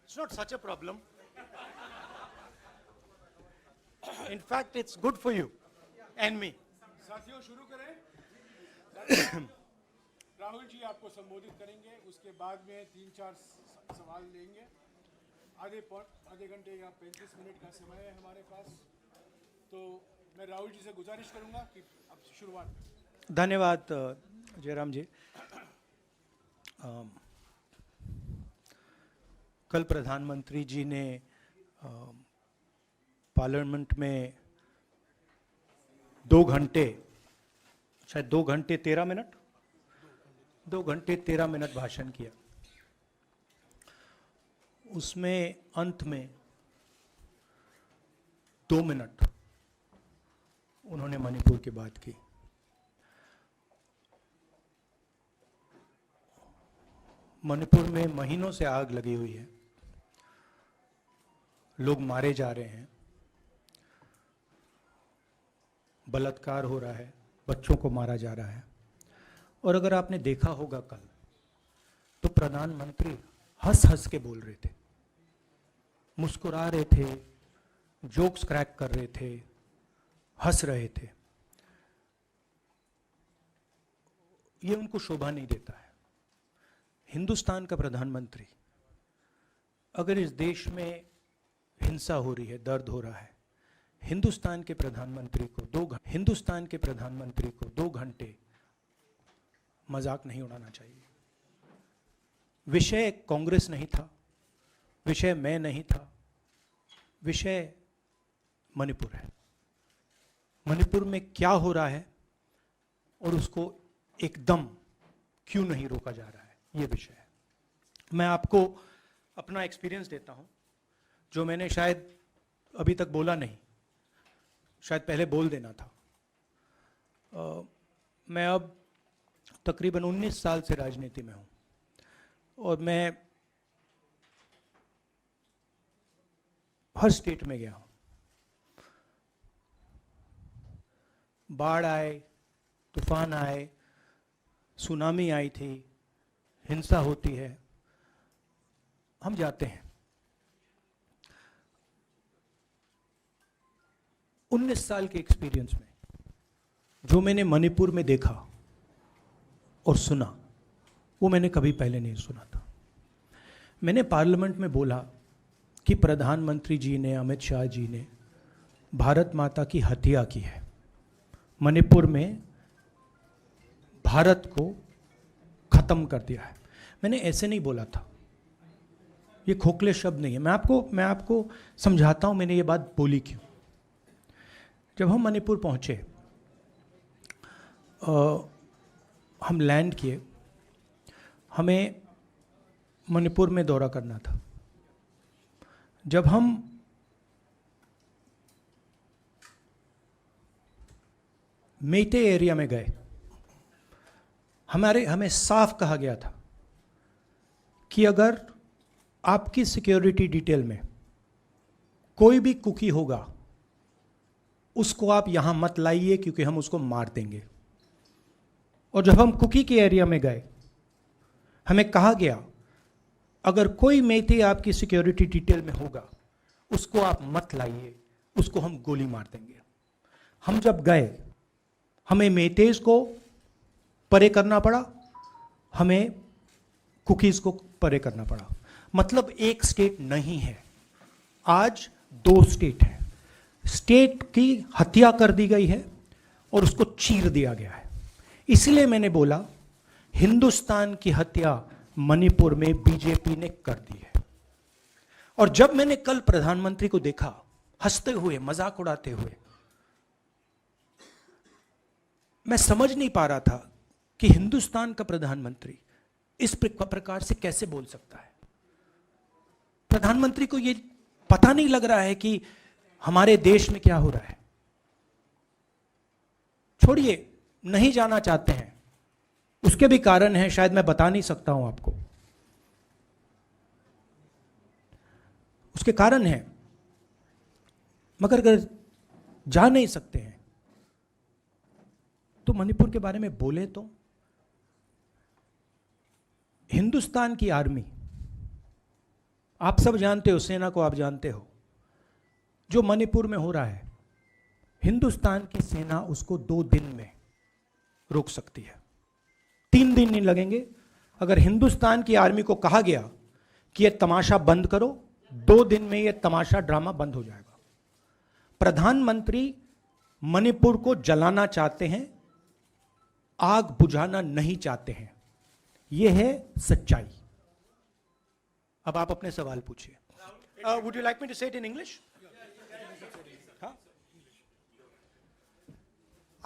It's not such a problem. In fact, it's good for you and me. साथियों शुरू करें। राहुल जी आपको संबोधित करेंगे, उसके बाद में 3-4 सवाल लेंगे। आधे घंटे या 35 मिनट का समय है हमारे पास, तो मैं राहुल जी से गुजारिश करूंगा कि अब शुरुआत करें। धन्यवाद जयराम जी। कल प्रधानमंत्री जी ने पार्लियामेंट में 2 घंटे, शायद 2 घंटे 13 मिनट, 2 घंटे 13 मिनट भाषण किया। उसमें अंत में 2 मिनट उन्होंने मणिपुर की बात की। मणिपुर में महीनों से आग लगी हुई है, लोग मारे जा रहे हैं, बलात्कार हो रहा है, बच्चों को मारा जा रहा है। और अगर आपने देखा होगा कल, तो प्रधानमंत्री हंस हंस के बोल रहे थे, मुस्कुरा रहे थे, जोक्स क्रैक कर रहे थे, हंस रहे थे। ये उनको शोभा नहीं देता है। हिंदुस्तान का प्रधानमंत्री, अगर इस देश में हिंसा हो रही है, दर्द हो रहा है, हिंदुस्तान के प्रधानमंत्री को 2 घंटे मजाक नहीं उड़ाना चाहिए। विषय कांग्रेस नहीं था, विषय मैं नहीं था, विषय मणिपुर है। मणिपुर में क्या हो रहा है और उसको एकदम क्यों नहीं रोका जा रहा है, ये विषय है। मैं आपको अपना एक्सपीरियंस देता हूं, जो मैंने शायद अभी तक बोला नहीं, शायद पहले बोल देना था। मैं अब तकरीबन 19 साल से राजनीति में हूं और मैं हर स्टेट में गया हूं। बाढ़ आए, तूफान आए, सुनामी आई थी, हिंसा होती है, हम जाते हैं। 19 साल के एक्सपीरियंस में जो मैंने मणिपुर में देखा और सुना, वो मैंने कभी पहले नहीं सुना था। मैंने पार्लियामेंट में बोला कि प्रधानमंत्री जी ने, अमित शाह जी ने भारत माता की हत्या की है, मणिपुर में भारत को खत्म कर दिया है। मैंने ऐसे नहीं बोला था, ये खोखले शब्द नहीं है। मैं आपको समझाता हूं मैंने ये बात बोली क्यों। जब हम मणिपुर पहुंचे, हम लैंड किए, हमें मणिपुर में दौरा करना था। जब हम मेते एरिया में गए, हमें साफ कहा गया था कि अगर आपकी सिक्योरिटी डिटेल में कोई भी कुकी होगा, उसको आप यहां मत लाइए क्योंकि हम उसको मार देंगे। और जब हम कुकी के एरिया में गए, हमें कहा गया अगर कोई मेते आपकी सिक्योरिटी डिटेल में होगा, उसको आप मत लाइए, उसको हम गोली मार देंगे। हम जब गए, हमें मेतेज को परे करना पड़ा, हमें कुकीज को परे करना पड़ा। मतलब एक स्टेट नहीं है, आज 2 स्टेट है। स्टेट की हत्या कर दी गई है और उसको चीर दिया गया है। इसलिए मैंने बोला हिंदुस्तान की हत्या मणिपुर में बीजेपी ने कर दी है। और जब मैंने कल प्रधानमंत्री को देखा हंसते हुए, मजाक उड़ाते हुए, मैं समझ नहीं पा रहा था कि हिंदुस्तान का प्रधानमंत्री इस प्रकार से कैसे बोल सकता है। प्रधानमंत्री को ये पता नहीं लग रहा है कि हमारे देश में क्या हो रहा है। छोड़िए, नहीं जाना चाहते हैं, उसके भी कारण हैं, शायद मैं बता नहीं सकता हूं आपको, उसके कारण हैं। मगर अगर जा नहीं सकते हैं तो मणिपुर के बारे में बोले तो हिंदुस्तान की आर्मी, आप सब जानते हो, सेना को आप जानते हो, जो मणिपुर में हो रहा है, हिंदुस्तान की सेना उसको 2 दिन में रोक सकती है। 3 दिन नहीं लगेंगे। अगर हिंदुस्तान की आर्मी को कहा गया कि यह तमाशा बंद करो, 2 दिन में यह तमाशा ड्रामा बंद हो जाएगा। प्रधानमंत्री मणिपुर को जलाना चाहते हैं, आग बुझाना नहीं चाहते हैं। यह है सच्चाई। अब आप अपने सवाल पूछिए। Would you like me to say it in English?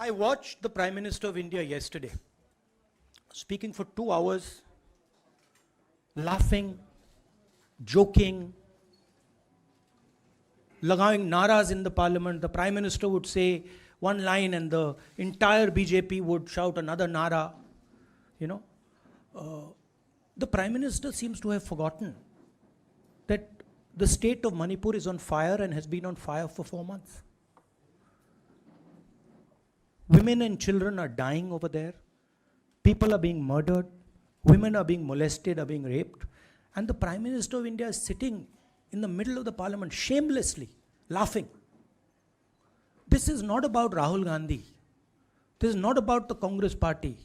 I watched the Prime Minister of India yesterday speaking for 2 hours, laughing, joking, लगाing naras in the parliament. The Prime Minister would say one line and the entire BJP would shout another nara. You know, the Prime Minister seems to have forgotten that the state of Manipur is on fire and has been on fire for 4 months. Women and children are dying over there. People are being murdered. Women are being molested, are being raped. And the Prime Minister of India is sitting in the middle of the parliament, shamelessly laughing. This is not about Rahul Gandhi. This is not about the Congress party.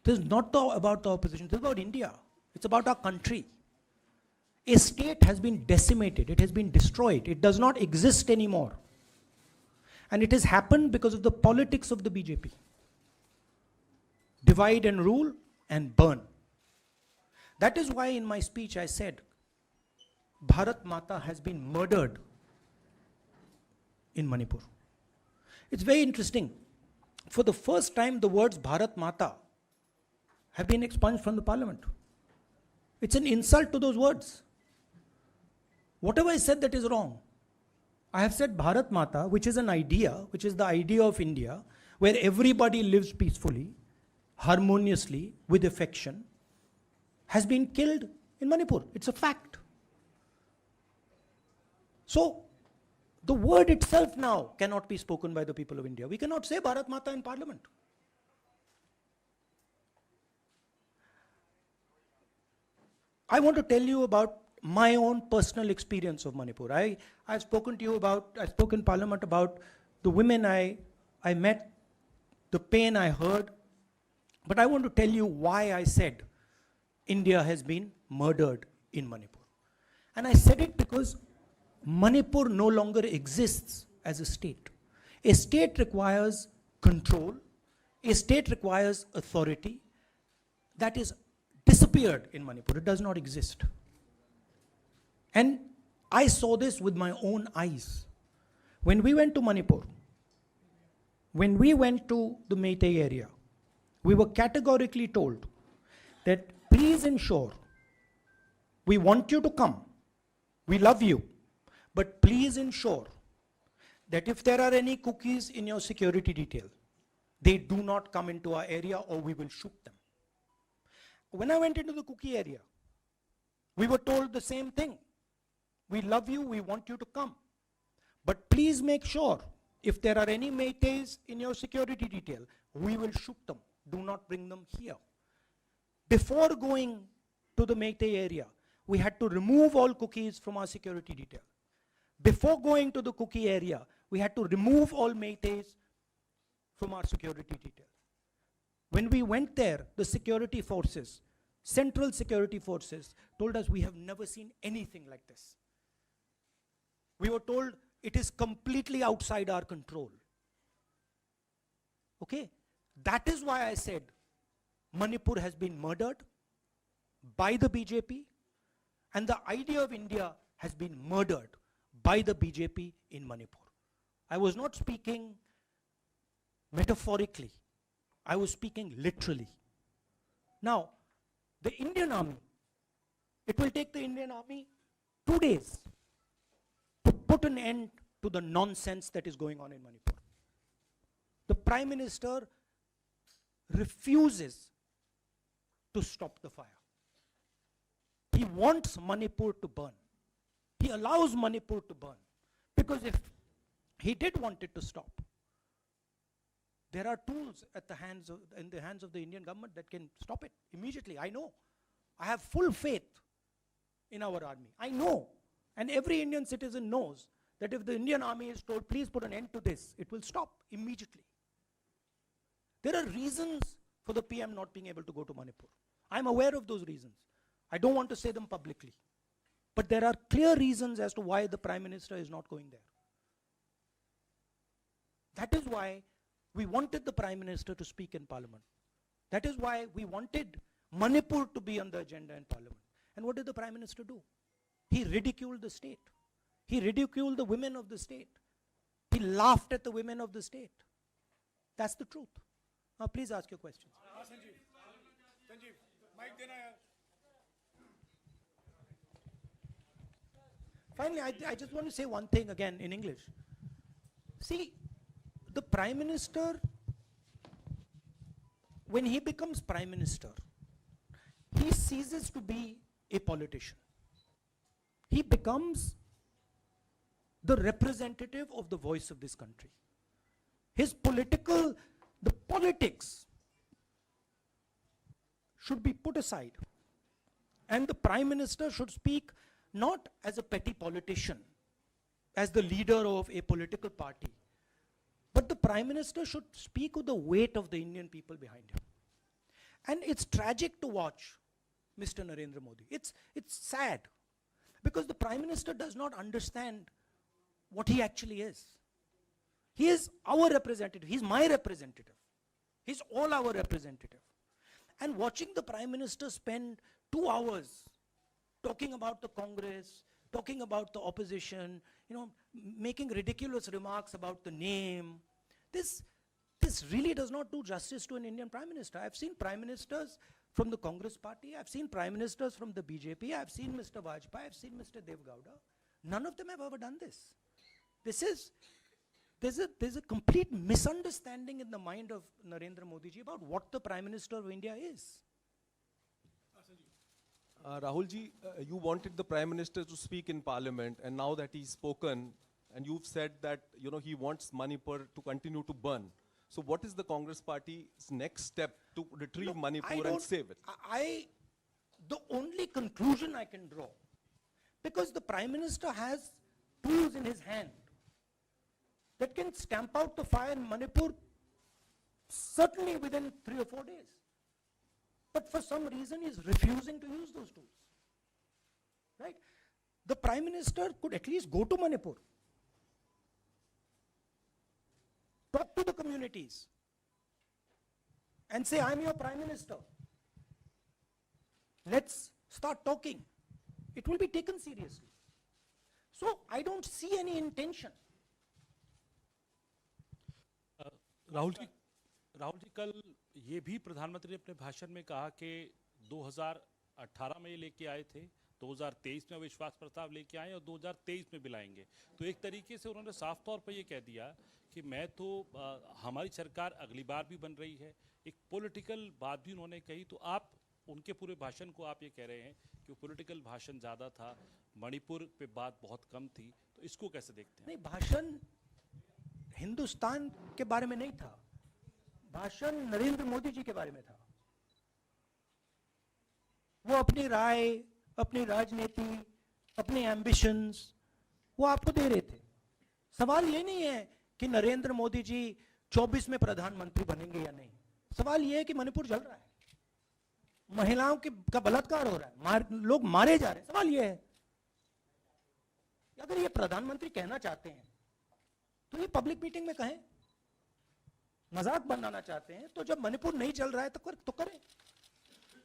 This is not about the opposition. This is about India. It's about our country. A state has been decimated. It has been destroyed. It does not exist anymore. And it has happened because of the politics of the BJP. Divide and rule and burn. That is why in my speech I said, Bharat Mata has been murdered in Manipur. It's very interesting. For the first time, the words Bharat Mata have been expunged from the parliament. It's an insult to those words. Whatever I said that is wrong. I have said Bharat Mata, which is an idea, which is the idea of India, where everybody lives peacefully, harmoniously, with affection, has been killed in Manipur. It's a fact. So, the word itself now cannot be spoken by the people of India. We cannot say Bharat Mata in parliament. I want to tell you about my own personal experience of Manipur. I've spoken to you about, I spoke in parliament about the women I met, the pain I heard, but I want to tell you why I said India has been murdered in Manipur. And I said it because Manipur no longer exists as a state. A state requires control, a state requires authority. That is disappeared in Manipur. It does not exist. And I saw this with my own eyes. When we went to Manipur, when we went to the Meitei area, we were categorically told that please ensure, we want you to come, we love you, but please ensure that if there are any cookies in your security detail, they do not come into our area or we will shoot them. When I went into the cookie area, we were told the same thing. We love you, we want you to come. But please make sure, if there are any Meiteis in your security detail, we will shoot them. Do not bring them here. Before going to the Meitei area, we had to remove all cookies from our security detail. Before going to the cookie area, we had to remove all Meiteis from our security detail. When we went there, the security forces, central security forces, told us we have never seen anything like this. We were told it is completely outside our control. Okay? That is why I said Manipur has been murdered by the BJP and the idea of India has been murdered by the BJP in Manipur. I was not speaking metaphorically. I was speaking literally. Now, the Indian army, it will take the Indian army 2 days to put an end to the nonsense that is going on in Manipur. The Prime Minister refuses to stop the fire. He wants Manipur to burn. He allows Manipur to burn. Because if he did want it to stop, There are tools in the hands of the Indian government that can stop it immediately. I know. I have full faith in our army. I know. And every Indian citizen knows that if the Indian army is told, please put an end to this, it will stop immediately. There are reasons for the PM not being able to go to Manipur. I'm aware of those reasons. I don't want to say them publicly. But there are clear reasons as to why the Prime Minister is not going there. That is why we wanted the Prime Minister to speak in Parliament. That is why we wanted Manipur to be on the agenda in Parliament. And what did the Prime Minister do? He ridiculed the state. He ridiculed the women of the state. He laughed at the women of the state. That's the truth. Now please ask your questions. Sanjeev mic देना यार. Finally, I just want to say one thing again in English. See, the Prime Minister, when he becomes Prime Minister, he ceases to be a politician. He becomes the representative of the voice of this country. The politics should be put aside. And the Prime Minister should speak not as a petty politician, as the leader of a political party, but the Prime Minister should speak with the weight of the Indian people behind him. And it's tragic to watch Mr. Narendra Modi. It's sad, because the Prime Minister does not understand what he actually is. He is our representative. He's my representative. He's all our representative. And watching the Prime Minister spend 2 hours talking about the Congress, talking about the opposition, making ridiculous remarks about the name, this really does not do justice to an Indian Prime Minister. I've seen Prime Ministers from the Congress party, I've seen Prime Ministers from the BJP, I've seen Mr. Vajpayee, I've seen Mr. Dev Gowda. None of them have ever done this. There's a complete misunderstanding in the mind of Narendra Modi ji about what the Prime Minister of India is. Rahul ji, you wanted the Prime Minister to speak in Parliament, and now that he's spoken, and you've said that he wants Manipur to continue to burn. So what is the Congress Party's next step to retrieve Manipur and save it? The only conclusion I can draw, because the Prime Minister has tools in his hand that can stamp out the fire in Manipur certainly within 3 or 4 days. But for some reason, he's refusing to use those tools. Right? The Prime Minister could at least go to Manipur, talk to the communities, and say, I'm your Prime Minister. Let's start talking. It will be taken seriously. So I don't see any intention. Rahul ji, कल ये भी प्रधानमंत्री ने अपने भाषण में कहा कि 2018 में ये लेके आए थे, 2023 में विश्वास प्रस्ताव लेके आए और 2023 में भी लाएंगे. तो एक तरीके से उन्होंने साफ तौर पर ये कह दिया कि हमारी सरकार अगली बार भी बन रही है. एक पॉलिटिकल बात भी उन्होंने कही. तो आप उनके पूरे भाषण को आप ये कह रहे हैं कि पॉलिटिकल भाषण ज़्यादा था, मणिपुर पे बात बहुत कम थी. तो इसको कैसे देखते हैं? नहीं, भाषण हिंदुस्तान के बारे में नहीं था. भाषण नरेंद्र मोदी जी के बारे में था. वो अपनी राय, अपनी राजनीति, अपने एम्बिशंस वो आपको दे रहे थे. सवाल ये नहीं है कि नरेंद्र मोदी जी 24 में प्रधानमंत्री बनेंगे या नहीं. सवाल ये है कि मणिपुर जल रहा है, महिलाओं का बलात्कार हो रहा है, लोग मारे जा रहे हैं. सवाल ये है, अगर ये प्रधानमंत्री कहना चाहते हैं तो ये पब्लिक मीटिंग में कहें. मजाक बनाना चाहते हैं तो जब मणिपुर नहीं चल रहा है तो करें.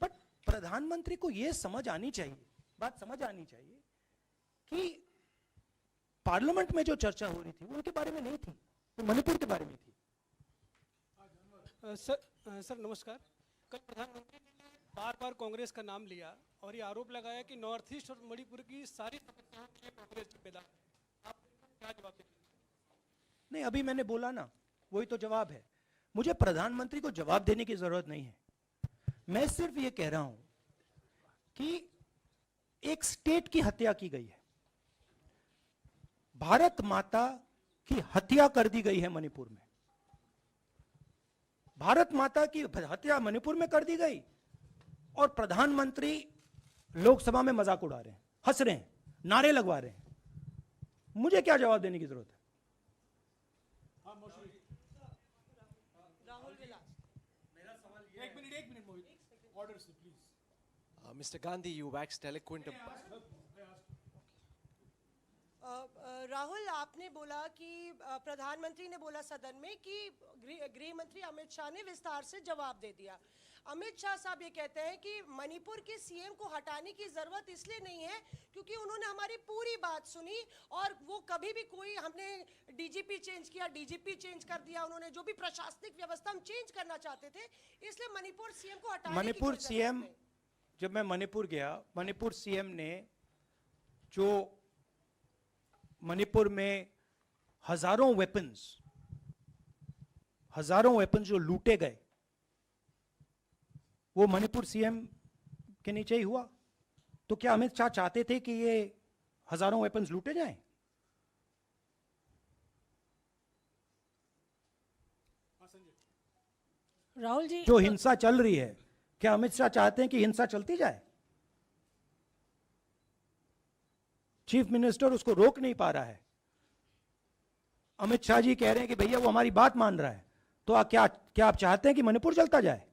बट प्रधानमंत्री को ये समझ आनी चाहिए, बात समझ आनी चाहिए कि पार्लियामेंट में जो चर्चा हो रही थी वो उनके बारे में नहीं थी, वो मणिपुर के बारे में थी. सर नमस्कार. कल प्रधानमंत्री ने बार-बार कांग्रेस का नाम लिया और ये आरोप लगाया कि नॉर्थ ईस्ट और मणिपुर की सारी समस्याओं के कांग्रेस जिम्मेदार. आप क्या जवाब देंगे? नहीं, अभी मैंने बोला ना, वही तो जवाब है. मुझे प्रधानमंत्री को जवाब देने की जरूरत नहीं है. मैं सिर्फ ये कह रहा हूं कि एक स्टेट की हत्या की गई है, भारत माता की हत्या कर दी गई है मणिपुर में. भारत माता की हत्या मणिपुर में कर दी गई और प्रधानमंत्री लोकसभा में मजाक उड़ा रहे हैं, हंस रहे हैं, नारे लगवा रहे हैं। मुझे क्या जवाब देने की जरूरत है? एक minute Mohit, order please. Mr. Gandhi, you waxed eloquent. Rahul, आपने बोला कि प्रधानमंत्री ने बोला सदन में कि गृह मंत्री अमित शाह ने विस्तार से जवाब दे दिया। अमित शाह साहब ये कहते हैं कि मणिपुर के सीएम को हटाने की जरूरत इसलिए नहीं है क्योंकि उन्होंने हमारी पूरी बात सुनी और वो कभी भी कोई, हमने डीजीपी चेंज किया, डीजीपी चेंज कर दिया, उन्होंने जो भी प्रशासनिक व्यवस्था हम चेंज करना चाहते थे, इसलिए मणिपुर सीएम को हटाने मणिपुर सीएम, जब मैं मणिपुर गया, मणिपुर सीएम ने जो मणिपुर में हजारों वेपन्स जो लूटे गए, वो मणिपुर सीएम के नीचे ही हुआ। तो क्या अमित शाह चाहते थे कि ये हजारों वेपन्स लूटे जाएं? राहुल जी, जो हिंसा चल रही है, क्या अमित शाह चाहते हैं कि हिंसा चलती जाए? चीफ मिनिस्टर उसको रोक नहीं पा रहा है। अमित शाह जी कह रहे हैं कि भैया वो हमारी बात मान रहा है, तो क्या आप चाहते हैं कि मणिपुर चलता जाए?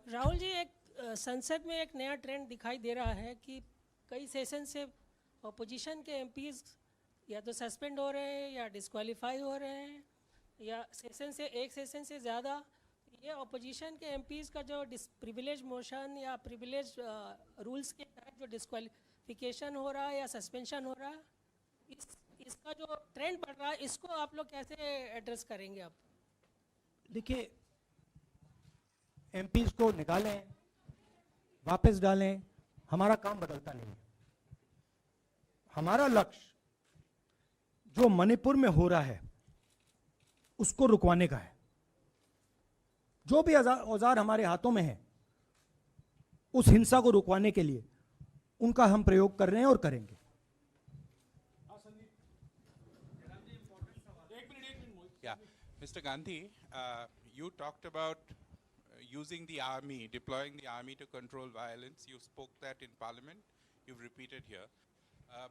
राहुल जी, एक संसद में एक नया ट्रेंड दिखाई दे रहा है कि कई सेशन से अपोजिशन के एमपीज या तो सस्पेंड हो रहे हैं या डिस्क्वालीफाई हो रहे हैं, या एक सेशन से ज़्यादा। ये अपोजिशन के एमपीज का जो प्रिविलेज मोशन या प्रिविलेज रूल्स के तहत जो डिस्क्वालिफिकेशन हो रहा है या सस्पेंशन हो रहा है, इसका जो ट्रेंड बढ़ रहा है, इसको आप लोग कैसे एड्रेस करेंगे? आप देखिए, एमपीज को निकालें, वापस डालें, हमारा काम बदलता नहीं है। हमारा लक्ष्य जो मणिपुर में हो रहा है उसको रुकवाने का है। जो भी औजार हमारे हाथों में है, उस हिंसा को रुकवाने के लिए उनका हम प्रयोग कर रहे हैं और करेंगे। Yeah, Mr. Gandhi, you talked about using the army, deploying the army to control violence. You spoke that in Parliament. You've repeated here.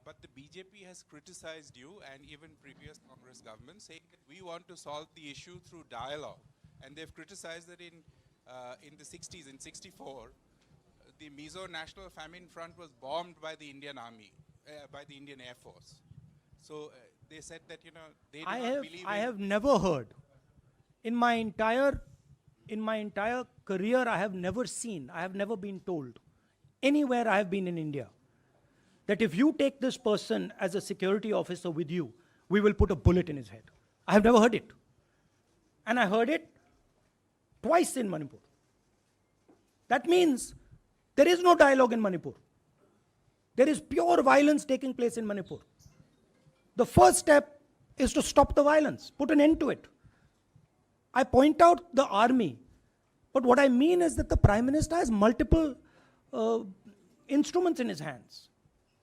But the BJP has criticized you and even previous Congress governments, saying that we want to solve the issue through dialogue. And they've criticized that in the 60s, in 64, the Mizo National Famine Front was bombed by the Indian Army, by the Indian Air Force. So they said that, you know, they do not believe I have never heard in my entire career, I have never been told anywhere I have been in India that if you take this person as a security officer with you, we will put a bullet in his head. I have never heard it. And I heard it twice in Manipur. That means there is no dialogue in Manipur. There is pure violence taking place in Manipur. The first step is to stop the violence, put an end to it. I point out the army, but what I mean is that the Prime Minister has multiple instruments in his hands.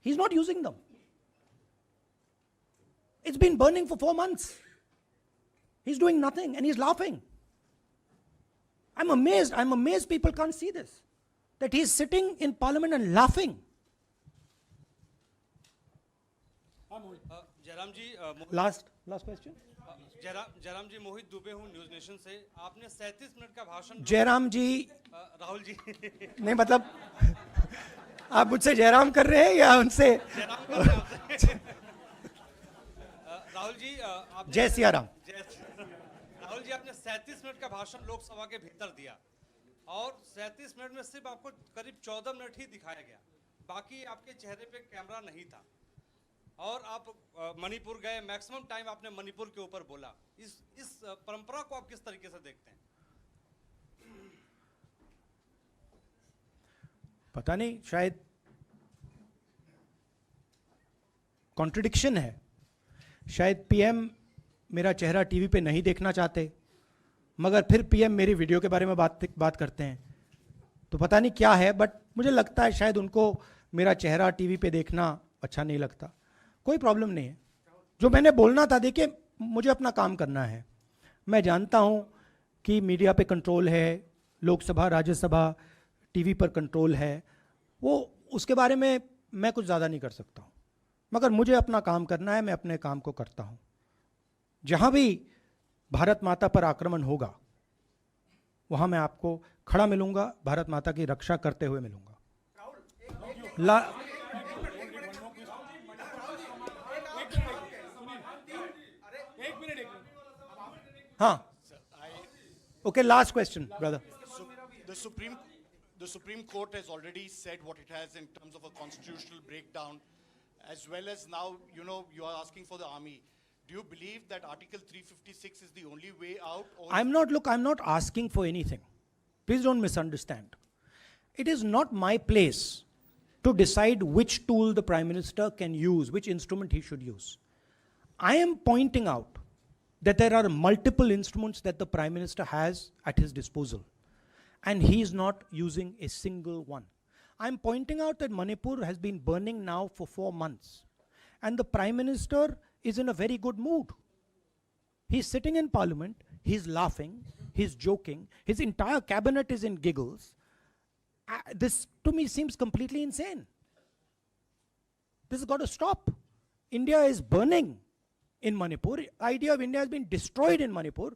He's not using them. It's been burning for 4 months. He's doing nothing and he's laughing. I'm amazed people can't see this. That he's sitting in Parliament and laughing. Jairam ji, Last question. Jairam जी, मोहित दुबे हूँ news nation से। आपने 37 minute का भाषण। जयराम जी, राहुल जी नहीं मतलब आप मुझसे जयराम कर रहे हैं या उनसे? राहुल जी, जय सिया राम। राहुल जी, आपने 37 मिनट का भाषण लोकसभा के भीतर दिया और 37 मिनट में सिर्फ आपको करीब 14 मिनट ही दिखाया गया, बाकी आपके चेहरे पे कैमरा नहीं था और आप मणिपुर गए, मैक्सिमम टाइम आपने मणिपुर के ऊपर बोला। इस परंपरा को आप किस तरीके से देखते हैं? पता नहीं, शायद कॉन्ट्रडिक्शन है। शायद पीएम मेरा चेहरा टीवी पे नहीं देखना चाहते, मगर फिर पीएम मेरी वीडियो के बारे में बात करते हैं, तो पता नहीं क्या है। बट मुझे लगता है शायद उनको मेरा चेहरा टीवी पे देखना अच्छा नहीं लगता। कोई प्रॉब्लम नहीं है। जो मैंने बोलना था, देखिए मुझे अपना काम करना है। मैं जानता हूं कि मीडिया पे कंट्रोल है, लोकसभा राज्यसभा टीवी पर कंट्रोल है, वो उसके बारे में मैं कुछ ज़्यादा नहीं कर सकता हूं, मगर मुझे अपना काम करना है, मैं अपने काम को करता हूं। जहां भी भारत माता पर आक्रमण होगा वहां मैं आपको खड़ा मिलूंगा, भारत माता की रक्षा करते हुए मिलूंगा। हाँ, okay, last question, brother. The Supreme Court has already said what it has in terms of a constitutional breakdown, as well as now, you are asking for the army. Do you believe that Article 356 is the only way out? Or I'm not asking for anything. Please don't misunderstand. It is not my place to decide which tool the Prime Minister can use, which instrument he should use. I am pointing out that there are multiple instruments that the Prime Minister has at his disposal, and he is not using a single one. I'm pointing out that Manipur has been burning now for 4 months, and the Prime Minister is in a very good mood. He's sitting in Parliament, he's laughing, he's joking, his entire cabinet is in giggles. This to me seems completely insane. This has got to stop. India is burning in Manipur. The idea of India has been destroyed in Manipur.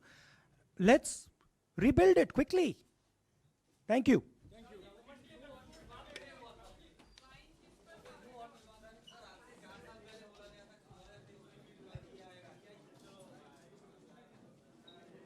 Let's rebuild it quickly. Thank you.